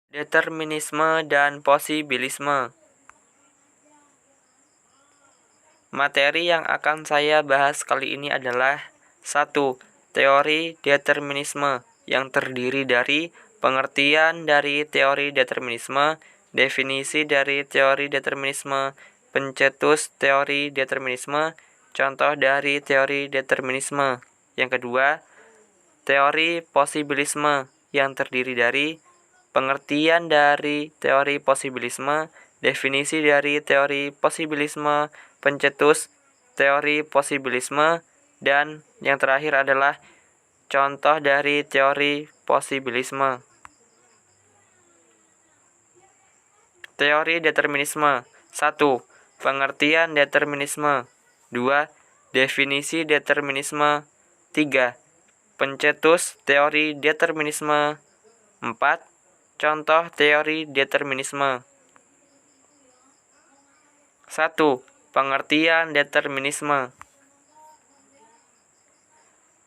Determinisme dan posibilisme. Materi yang akan saya bahas kali ini adalah 1. Teori determinisme yang terdiri dari pengertian dari teori determinisme, definisi dari teori determinisme, pencetus teori determinisme, contoh dari teori determinisme. Yang kedua, teori posibilisme yang terdiri dari pengertian dari teori posibilisme, definisi dari teori posibilisme, pencetus teori posibilisme, dan yang terakhir adalah contoh dari teori posibilisme. Teori determinisme. 1. Pengertian determinisme. 2. Definisi determinisme. 3. Pencetus teori determinisme. 4. Contoh teori determinisme. 1. Pengertian determinisme.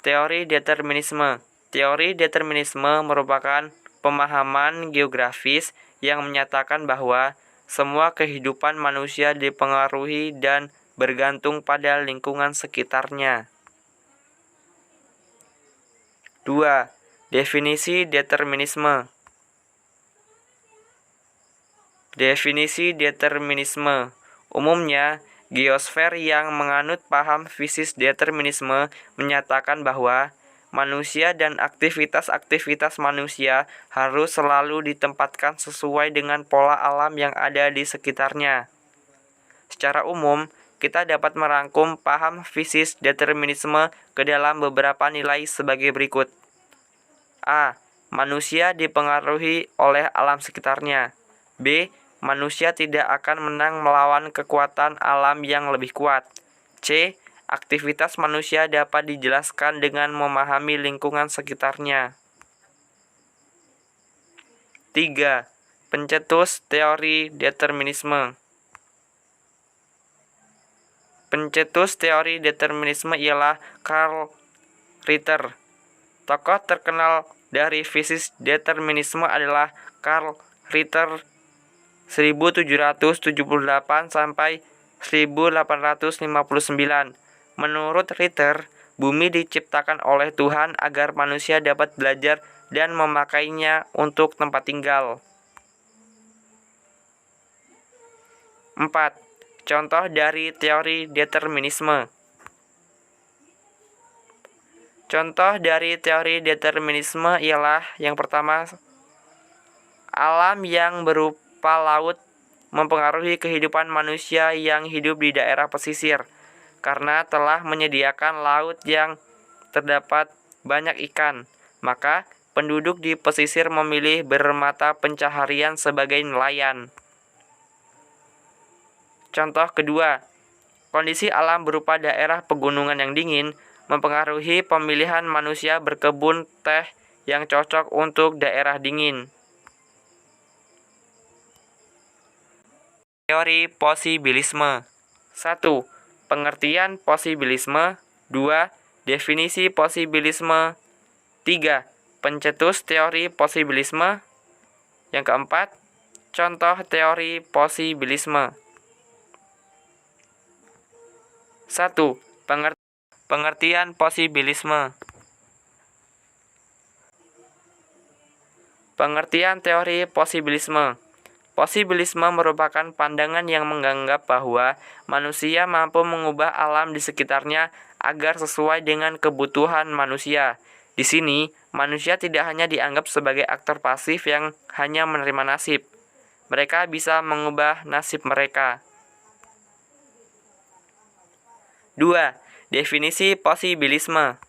Teori determinisme. Teori determinisme merupakan pemahaman geografis yang menyatakan bahwa semua kehidupan manusia dipengaruhi dan bergantung pada lingkungan sekitarnya. 2. Definisi determinisme. Definisi determinisme. Umumnya, geosfer yang menganut paham fisis determinisme menyatakan bahwa manusia dan aktivitas-aktivitas manusia harus selalu ditempatkan sesuai dengan pola alam yang ada di sekitarnya. Secara umum, kita dapat merangkum paham fisis determinisme ke dalam beberapa nilai sebagai berikut. A. Manusia dipengaruhi oleh alam sekitarnya. B. Manusia tidak akan menang melawan kekuatan alam yang lebih kuat. C. Aktivitas manusia dapat dijelaskan dengan memahami lingkungan sekitarnya. 3. Pencetus teori determinisme. Pencetus teori determinisme ialah Karl Ritter. Tokoh terkenal dari fisis determinisme adalah Karl Ritter 1778 sampai 1859. Menurut Ritter, bumi diciptakan oleh Tuhan agar manusia dapat belajar dan memakainya untuk tempat tinggal. 4. Contoh dari teori determinisme. Contoh dari teori determinisme ialah yang pertama, alam yang berupa laut mempengaruhi kehidupan manusia yang hidup di daerah pesisir karena telah menyediakan laut yang terdapat banyak ikan. Maka penduduk di pesisir memilih bermata pencaharian sebagai nelayan. Contoh kedua, kondisi alam berupa daerah pegunungan yang dingin mempengaruhi pemilihan manusia berkebun teh yang cocok untuk daerah dingin. Teori posibilisme. 1. Pengertian posibilisme. 2. Definisi posibilisme. 3. Pencetus teori posibilisme. Yang keempat, contoh teori posibilisme. 1. Pengertian posibilisme. Pengertian teori posibilisme. Posibilisme merupakan pandangan yang menganggap bahwa manusia mampu mengubah alam di sekitarnya agar sesuai dengan kebutuhan manusia. Di sini, manusia tidak hanya dianggap sebagai aktor pasif yang hanya menerima nasib. Mereka bisa mengubah nasib mereka. 2. Definisi posibilisme.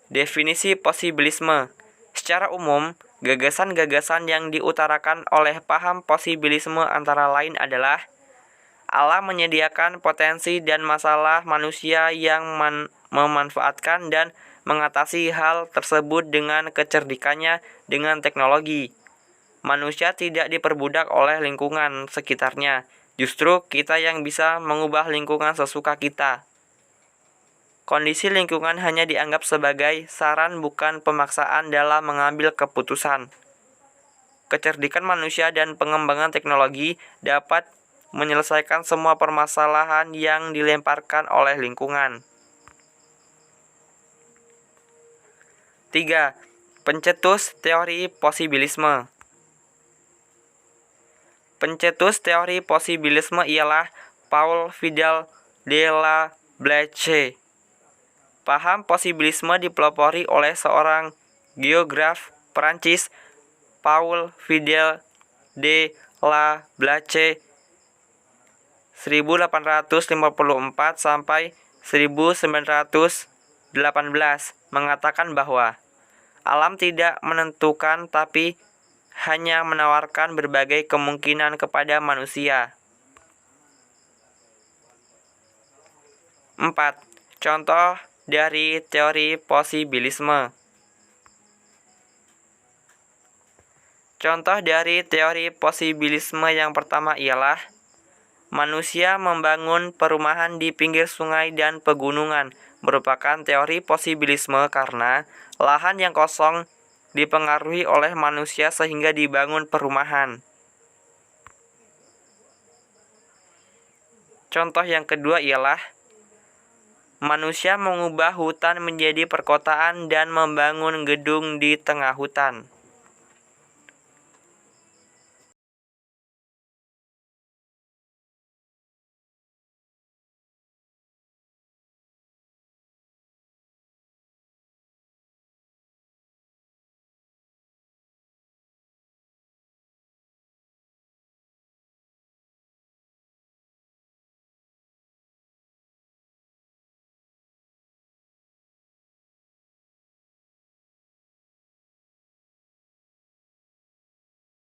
Definisi posibilisme. Secara umum, gagasan-gagasan yang diutarakan oleh paham posibilisme antara lain adalah alam menyediakan potensi dan masalah manusia yang memanfaatkan dan mengatasi hal tersebut dengan kecerdikannya dengan teknologi. Manusia tidak diperbudak oleh lingkungan sekitarnya, justru kita yang bisa mengubah lingkungan sesuka kita. Kondisi lingkungan hanya dianggap sebagai saran bukan pemaksaan dalam mengambil keputusan. Kecerdikan manusia dan pengembangan teknologi dapat menyelesaikan semua permasalahan yang dilemparkan oleh lingkungan. 3. Pencetus teori posibilisme. Pencetus teori posibilisme ialah Paul Fidel de la Blache. Paham posibilisme dipelopori oleh seorang geograf Perancis, Paul Fidel de la Blache 1854 sampai 1918 mengatakan bahwa alam tidak menentukan tapi hanya menawarkan berbagai kemungkinan kepada manusia. 4. Contoh dari teori posibilisme. Contoh dari teori posibilisme yang pertama ialah manusia membangun perumahan di pinggir sungai dan pegunungan. Merupakan teori posibilisme karena lahan yang kosong dipengaruhi oleh manusia sehingga dibangun perumahan. Contoh yang kedua ialah manusia mengubah hutan menjadi perkotaan dan membangun gedung di tengah hutan.